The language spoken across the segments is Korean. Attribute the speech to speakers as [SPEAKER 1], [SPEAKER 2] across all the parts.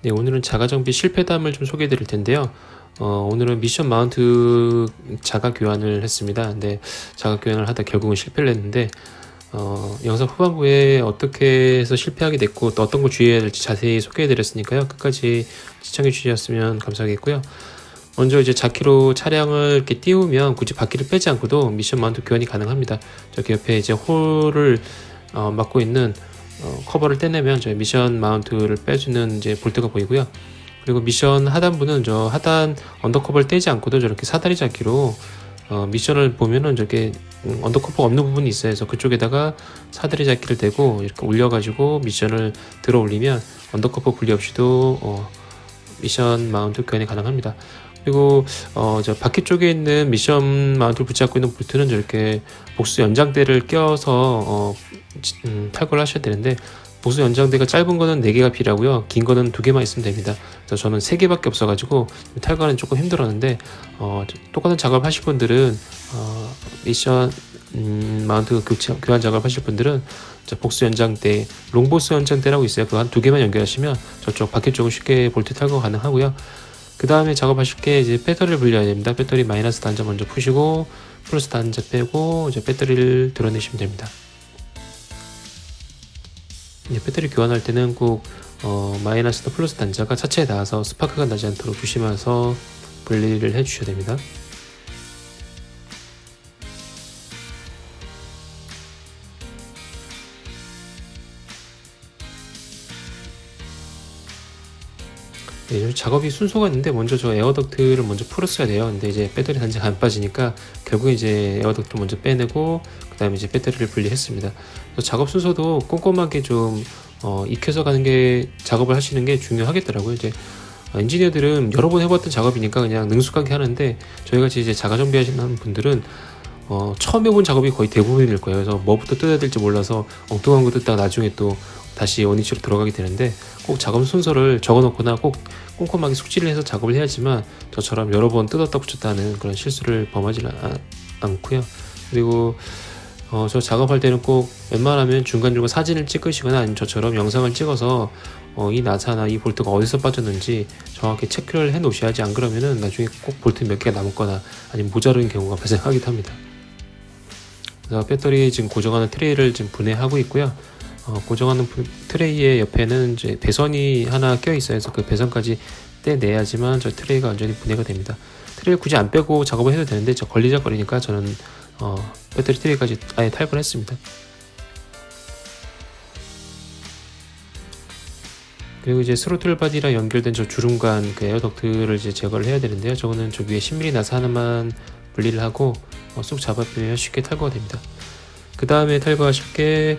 [SPEAKER 1] 네, 오늘은 자가정비 실패담을 좀 소개해 드릴 텐데요. 오늘은 미션 마운트 자가 교환을 했습니다. 근데 자가 교환을 하다 결국은 실패를 했는데, 영상 후반부에 어떻게 해서 실패하게 됐고 또 어떤 거 주의해야 될지 자세히 소개해 드렸으니까요. 끝까지 시청해 주셨으면 감사하겠고요. 먼저 이제 자키로 차량을 이렇게 띄우면 굳이 바퀴를 빼지 않고도 미션 마운트 교환이 가능합니다. 저기 옆에 이제 홀을 막고 있는 커버를 떼내면 저희 미션 마운트를 빼주는 이제 볼트가 보이고요. 그리고 미션 하단부는 저 하단 언더커버를 떼지 않고도 저렇게 사다리 잡기로 미션을 보면은 저렇게 언더커버 없는 부분이 있어요. 그래서 그쪽에다가 사다리 잡기를 대고 이렇게 올려가지고 미션을 들어 올리면 언더커버 분리 없이도 미션 마운트 교환이 가능합니다. 그리고 저 바퀴 쪽에 있는 미션 마운트를 붙잡고 있는 볼트는 저렇게 복수 연장대를 껴서 탈거를 하셔야 되는데, 복수 연장대가 짧은 거는 4개가 필요하고요, 긴 거는 2개만 있으면 됩니다. 그래서 저는 3개밖에 없어가지고 탈거는 조금 힘들었는데, 똑같은 작업 하실 분들은 미션 마운트 교환 작업 하실 분들은 복수 연장대, 롱보스 연장대라고 있어요. 그거 한 2개만 연결하시면 저쪽 바퀴 쪽은 쉽게 볼트 탈거 가능하고요. 그 다음에 작업하실 게 이제 배터리를 분리해야 됩니다. 배터리 마이너스 단자 먼저 푸시고 플러스 단자 빼고 이제 배터리를 드러내시면 됩니다. 이제 배터리 교환할 때는 꼭 마이너스나 플러스 단자가 차체에 닿아서 스파크가 나지 않도록 조심해서 분리를 해 주셔야 됩니다. 네, 작업이 순서가 있는데 먼저 저 에어덕트를 먼저 풀었어야 돼요. 근데 이제 배터리 단자가 안 빠지니까 결국에 이제 에어덕트 먼저 빼내고 그 다음에 이제 배터리를 분리했습니다. 작업 순서도 꼼꼼하게 좀 익혀서 가는 게, 작업을 하시는 게 중요하겠더라고요. 이제 엔지니어들은 여러 번 해봤던 작업이니까 그냥 능숙하게 하는데, 저희같이 이제 자가 정비하시는 분들은 처음 해본 작업이 거의 대부분일 거예요. 그래서 뭐부터 뜯어야 될지 몰라서 엉뚱한 거 뜯다가 나중에 또 다시 원위치로 들어가게 되는데, 꼭 작업 순서를 적어 놓거나 꼭 꼼꼼하게 숙지를 해서 작업을 해야지만 저처럼 여러 번 뜯었다 붙였다 하는 그런 실수를 범하지 않고요. 그리고 저 작업할 때는 꼭 웬만하면 중간중간 사진을 찍으시거나 아니면 저처럼 영상을 찍어서 이 나사나 이 볼트가 어디서 빠졌는지 정확히 체크를 해 놓으셔야지, 안 그러면은 나중에 꼭 볼트 몇 개가 남거나 아니면 모자른 경우가 발생하기도 합니다. 그래서 배터리 지금 고정하는 트레이를 지금 분해하고 있고요. 고정하는 트레이의 옆에는 이제 배선이 하나 껴 있어요. 그래서 그 배선까지 떼내야지만 저 트레이가 완전히 분해가 됩니다. 트레이를 굳이 안 빼고 작업을 해도 되는데 저 걸리적거리니까 저는 배터리 트레이까지 아예 탈거를 했습니다. 그리고 이제 스로틀 바디랑 연결된 저 주름관 그 에어덕트를 이제 제거를 해야 되는데요. 저거는 저 위에 10mm 나사 하나만 분리를 하고 쏙 잡아주면 쉽게 탈거가 됩니다. 그 다음에 탈거하실 게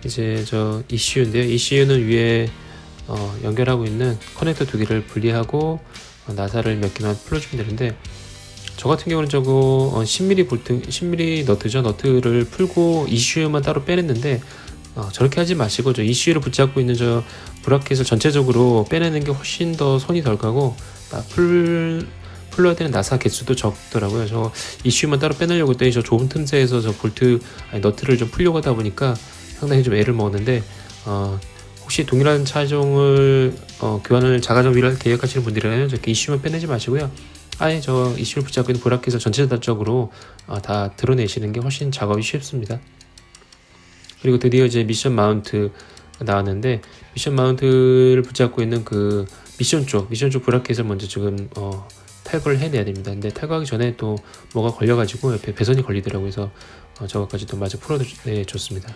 [SPEAKER 1] 이제 저 ECU인데요. ECU는 위에 연결하고 있는 커넥터 2개를 분리하고 나사를 몇 개만 풀어주면 되는데, 저 같은 경우는 저거 10mm 볼트, 10mm 너트죠. 너트를 풀고 ECU만 따로 빼냈는데, 저렇게 하지 마시고 저 ECU를 붙잡고 있는 저 브라켓을 전체적으로 빼내는 게 훨씬 더 손이 덜 가고 풀러야 되는 나사 개수도 적더라고요. 저 ECU만 따로 빼내려고 했더니 저 좁은 틈새에서 저 볼트 너트를 좀 풀려고 하다 보니까 상당히 좀 애를 먹었는데, 혹시 동일한 차종을 교환을 자가정비를 계획하시는 분들이라면 저렇게 ECU만 빼내지 마시고요, 아예 저 ECU를 붙잡고 있는 브라켓을 전체적으로 다 드러내시는 게 훨씬 작업이 쉽습니다. 그리고 드디어 이제 미션 마운트 나왔는데, 미션 마운트를 붙잡고 있는 그 미션 쪽 브라켓을 먼저 지금 탈거를 해내야 됩니다. 근데 탈거하기 전에 또 뭐가 걸려가지고 옆에 배선이 걸리더라고요. 그래서 저것까지 또 마저 풀어줬습니다.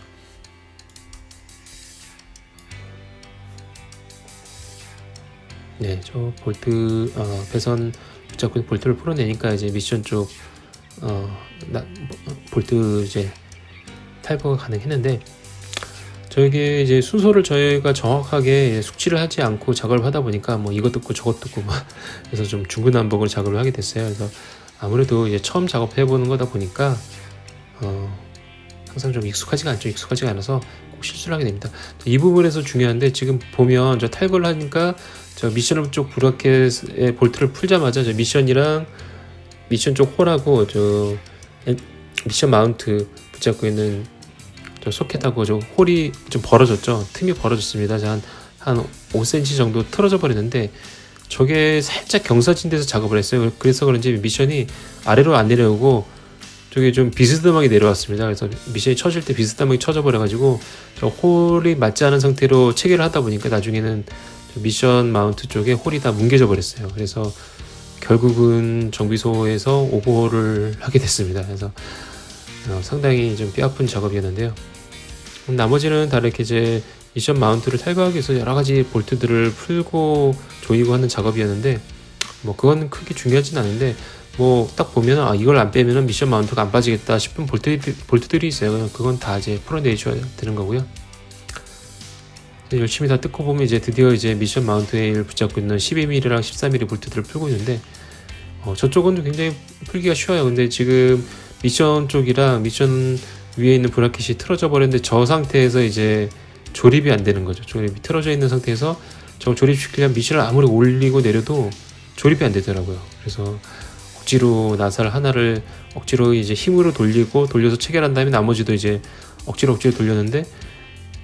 [SPEAKER 1] 네, 저 볼트 배선 붙잡고 있는 볼트를 풀어내니까 이제 미션 쪽 볼트 이제 탈거가 가능했는데, 저에게 이제 순서를 저희가 정확하게 숙지를 하지 않고 작업을 하다 보니까 뭐 이것 듣고 저것 듣고 막 그래서 좀 중구난방으로 작업을 하게 됐어요. 그래서 아무래도 이제 처음 작업해 보는 거다 보니까 항상 좀 익숙하지가 않아서 꼭 실수를 하게 됩니다. 이 부분에서 중요한데, 지금 보면 저 탈거를 하니까 저 미션 쪽 브라켓의 볼트를 풀자마자 저 미션이랑 미션 쪽 홀하고 저 미션 마운트 붙잡고 있는 저 소켓하고 저 홀이 좀 벌어졌죠. 틈이 벌어졌습니다. 한 한 5cm 정도 틀어져 버리는데 저게 살짝 경사진 데서 작업을 했어요. 그래서 그런지 미션이 아래로 안 내려오고 저게 좀 비스듬하게 내려왔습니다. 그래서 미션이 쳐질 때 비스듬하게 쳐져 버려가지고 저 홀이 맞지 않은 상태로 체결을 하다 보니까 나중에는 미션 마운트 쪽에 홀이 다 뭉개져 버렸어요. 그래서 결국은 정비소에서 오버홀을 하게 됐습니다. 그래서 상당히 좀 뼈아픈 작업이었는데요. 나머지는 다 이렇게 이제 미션 마운트를 탈거하기 위해서 여러 가지 볼트들을 풀고 조이고 하는 작업이었는데 뭐 그건 크게 중요하진 않은데 뭐 딱 보면 이걸 안 빼면은 미션 마운트가 안 빠지겠다 싶은 볼트들이 있어요. 그건 다 이제 풀어내줘야 되는 거고요. 열심히 다 뜯고 보면 이제 드디어 이제 미션 마운트를 붙잡고 있는 12mm랑 13mm 볼트들을 풀고 있는데 저쪽은 굉장히 풀기가 쉬워요. 근데 지금 미션 쪽이랑 미션 위에 있는 브라켓이 틀어져 버렸는데 저 상태에서 이제 조립이 안 되는 거죠. 조립이 틀어져 있는 상태에서 저걸 조립시키려면 미션을 아무리 올리고 내려도 조립이 안 되더라고요. 그래서 억지로 나사를 하나를 억지로 이제 힘으로 돌려서 체결한 다음에 나머지도 이제 억지로 돌렸는데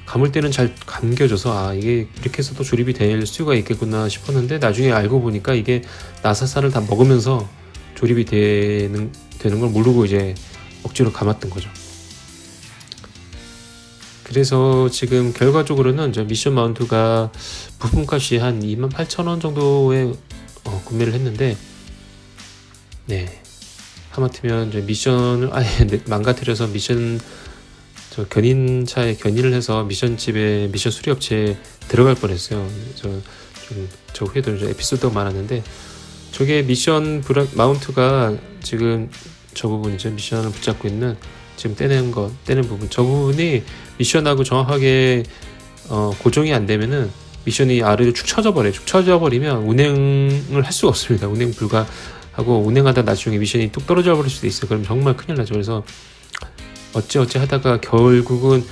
[SPEAKER 1] 감을 때는 잘 감겨져서 이게 이렇게 해서도 조립이 될 수가 있겠구나 싶었는데 나중에 알고 보니까 이게 나사살을 다 먹으면서 조립이 되는 걸 모르고 이제 억지로 감았던 거죠. 그래서 지금 결과적으로는 저 미션 마운트가 부품값이 한 28,000원 정도에 구매를 했는데 네, 하마터면 이제 미션을 아예 망가뜨려서 미션 견인차에 견인을 해서 미션집에 미션 수리업체에 들어갈 뻔했어요. 저 후에도 에피소드가 많았는데 저게 미션 마운트가 지금 저 부분이죠. 미션을 붙잡고 있는 지금 떼는 부분 저 부분이 미션하고 정확하게 고정이 안 되면은 미션이 아래로 축 처져 버려요. 축 처져 버리면 운행을 할 수가 없습니다. 운행 불가하고 운행하다 나중에 미션이 뚝 떨어져 버릴 수도 있어요. 그럼 정말 큰일 나죠. 그래서 어찌 하다가 결국은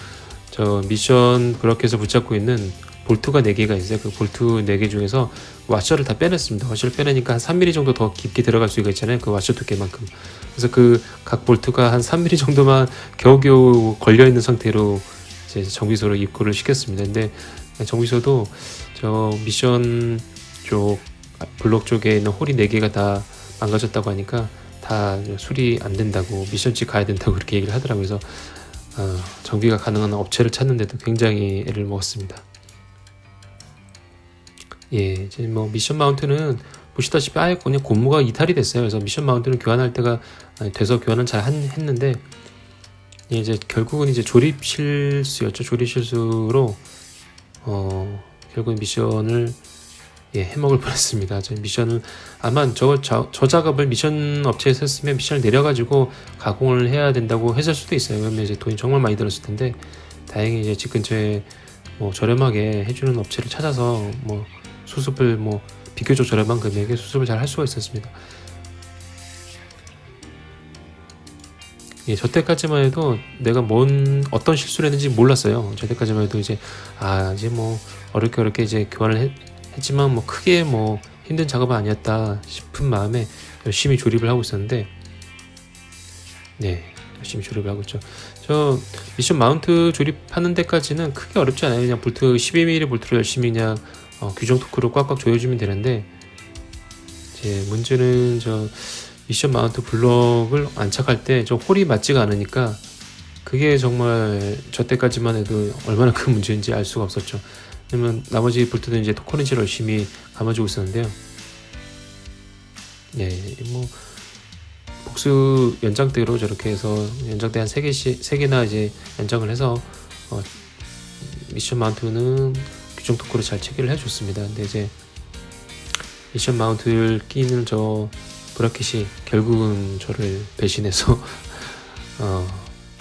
[SPEAKER 1] 저 미션 브라켓에서 붙잡고 있는 볼트가 4개가 있어요. 그 볼트 4개 중에서 와셔를 다 빼냈습니다. 와셔를 빼내니까 한 3mm 정도 더 깊게 들어갈 수가 있잖아요. 그 와셔 두께만큼. 그래서 그 각 볼트가 한 3mm 정도만 겨우겨우 걸려있는 상태로 이제 정비소로 입고를 시켰습니다. 근데 정비소도 저 미션 쪽 블록 쪽에 있는 홀이 4개가 다 망가졌다고 하니까 다 수리 안 된다고 미션집 가야 된다고 그렇게 얘기를 하더라고요. 그래서 정비가 가능한 업체를 찾는데도 굉장히 애를 먹었습니다. 예, 이제 뭐 미션 마운트는 보시다시피 아예 그냥 고무가 이탈이 됐어요. 그래서 미션 마운트는 교환할 때가 돼서 교환은 잘 했는데 이제 결국은 이제 조립 실수였죠. 조립 실수로 결국은 미션을 해먹을 뻔했습니다. 저 미션을 아마 저 작업을 미션 업체에서 했으면 미션을 내려가지고 가공을 해야 된다고 했을 수도 있어요. 그러면 이제 돈이 정말 많이 들었을 텐데 다행히 이제 집 근처에 뭐 저렴하게 해주는 업체를 찾아서 뭐 수습을 뭐 비교적 저렴한 금액에 수습을 잘 할 수가 있었습니다. 저 때까지만 해도 내가 어떤 실수를 했는지 몰랐어요. 저 때까지만 해도 이제 이제 뭐 어렵게 이제 교환을 했지만 뭐 크게 뭐 힘든 작업은 아니었다 싶은 마음에 열심히 조립을 하고 있었는데 열심히 조립을 하고 있죠. 저 미션 마운트 조립하는 데까지는 크게 어렵지 않아요. 그냥 볼트 12mm 볼트로 열심히 그냥 규정 토크로 꽉꽉 조여주면 되는데 이제 문제는 저 미션 마운트 블럭을 안착할 때 저 홀이 맞지가 않으니까 그게 정말 저 때까지만 해도 얼마나 큰 문제인지 알 수가 없었죠. 왜냐면 나머지 볼트는 이제 토커렌치를 열심히 감아주고 있었는데요. 뭐 복수 연장대로 저렇게 해서 연장대 한 3개나 이제 연장을 해서 미션 마운트는 규정 토크로 잘 체결을 해줬습니다. 근데 이제 미션 마운트를 끼는 저 브라켓이 결국은 저를 배신해서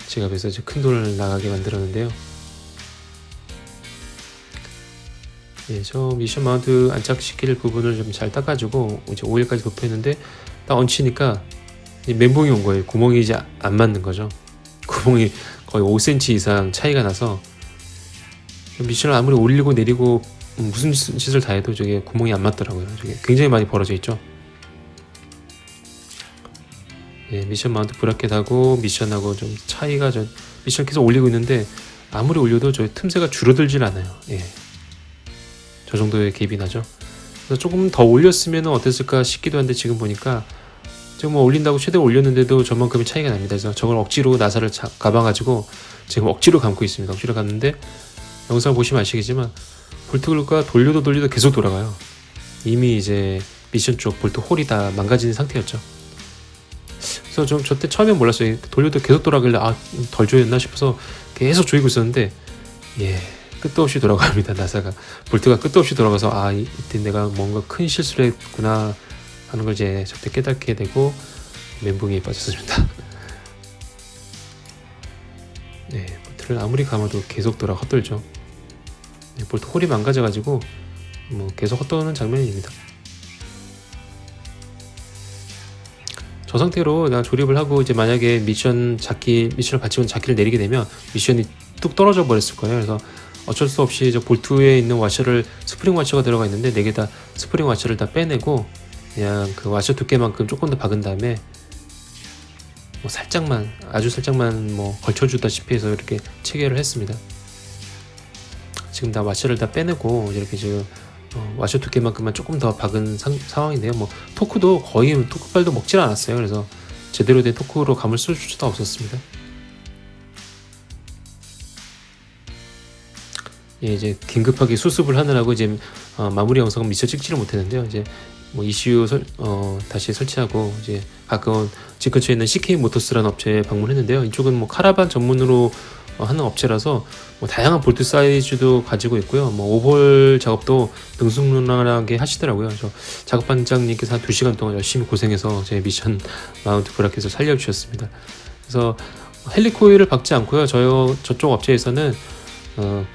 [SPEAKER 1] 지갑에서 이제 큰 돈을 나가게 만들었는데요. 저 미션 마운트 안착시킬 부분을 좀 잘 닦아주고 이제 오일까지 도포했는데 딱 얹히니까 멘붕이 온 거예요. 구멍이 이제 안 맞는 거죠. 구멍이 거의 5cm 이상 차이가 나서 미션을 아무리 올리고 내리고 무슨 짓을 다 해도 저게 구멍이 안 맞더라고요. 저게 굉장히 많이 벌어져 있죠. 미션 마운트 브라켓하고 미션하고 좀 차이가 미션 계속 올리고 있는데 아무리 올려도 저 틈새가 줄어들질 않아요. 저 정도의 갭이 나죠. 그래서 조금 더 올렸으면 어땠을까 싶기도 한데 지금 보니까 지금 뭐 올린다고 최대 올렸는데도 저만큼의 차이가 납니다. 그래서 저걸 억지로 나사를 감아가지고 지금 억지로 감고 있습니다. 억지로 감는데 영상 보시면 아시겠지만 볼트가 돌려도 계속 돌아가요. 이미 이제 미션 쪽 볼트 홀이 다 망가진 상태였죠. 그래서 좀 저때 처음에 몰랐어요. 돌려도 계속 돌아가길래 덜 조였나 싶어서 계속 조이고 있었는데 끝도 없이 돌아갑니다. 나사가 볼트가 끝도 없이 돌아가서 이때 내가 뭔가 큰 실수를 했구나 하는 걸 이제 저때 깨닫게 되고 멘붕에 빠졌습니다. 볼트를 아무리 감아도 계속 헛돌죠. 볼트 홀이 망가져가지고 뭐 계속 헛도는 장면입니다. 저 상태로 나 조립을 하고 이제 만약에 미션을 받치고 자키를 내리게 되면 미션이 뚝 떨어져 버렸을 거예요. 그래서 어쩔 수 없이 저 볼트에 있는 스프링 와셔가 들어가 있는데 4개 다 스프링 와셔를 다 빼내고 그냥 그 와셔 두께만큼 조금 더 박은 다음에 뭐 아주 살짝만 뭐 걸쳐주다시피 해서 이렇게 체결을 했습니다. 지금 다 와셔를 다 빼내고 이렇게 지금 와셔 두께만큼만 조금 더 박은 상황인데요. 뭐 토크도 거의 토크발도 먹질 않았어요. 그래서 제대로 된 토크로 감을 쓸 수도 없었습니다. 이제 긴급하게 수습을 하느라고 이제 마무리 영상은 미처 찍지를 못했는데요. 이제 뭐 ECU 다시 설치하고 이제 가까운 집 근처에 있는 CK 모터스라는 업체에 방문했는데요. 이쪽은 뭐 카라반 전문으로 하는 업체라서 뭐 다양한 볼트 사이즈도 가지고 있고요. 뭐 오버홀 작업도 능숙능란하게 하시더라고요. 저 작업반장님께서 한 2시간 동안 열심히 고생해서 제 미션 마운트 브라켓을 살려주셨습니다. 그래서 헬리코일을 박지 않고요. 저쪽 업체에서는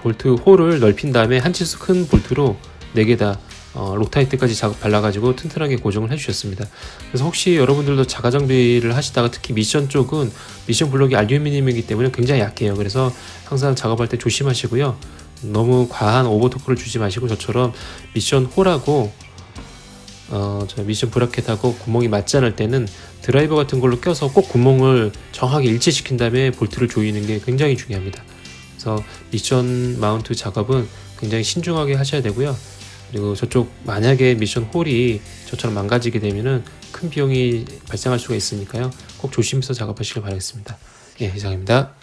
[SPEAKER 1] 볼트 홀을 넓힌 다음에 한 치수 큰 볼트로 4개 다 록타이트까지 발라가지고 튼튼하게 고정을 해주셨습니다. 그래서 혹시 여러분들도 자가 장비를 하시다가 특히 미션 쪽은 미션 블록이 알루미늄이기 때문에 굉장히 약해요. 그래서 항상 작업할 때 조심하시고요. 너무 과한 오버토크를 주지 마시고 저처럼 미션 홀하고 저 미션 브라켓하고 구멍이 맞지 않을 때는 드라이버 같은 걸로 껴서 꼭 구멍을 정확하게 일치시킨 다음에 볼트를 조이는 게 굉장히 중요합니다. 그래서 미션 마운트 작업은 굉장히 신중하게 하셔야 되고요. 그리고 저쪽 만약에 미션 홀이 저처럼 망가지게 되면은 큰 비용이 발생할 수가 있으니까요. 꼭 조심해서 작업하시길 바라겠습니다. 이상입니다.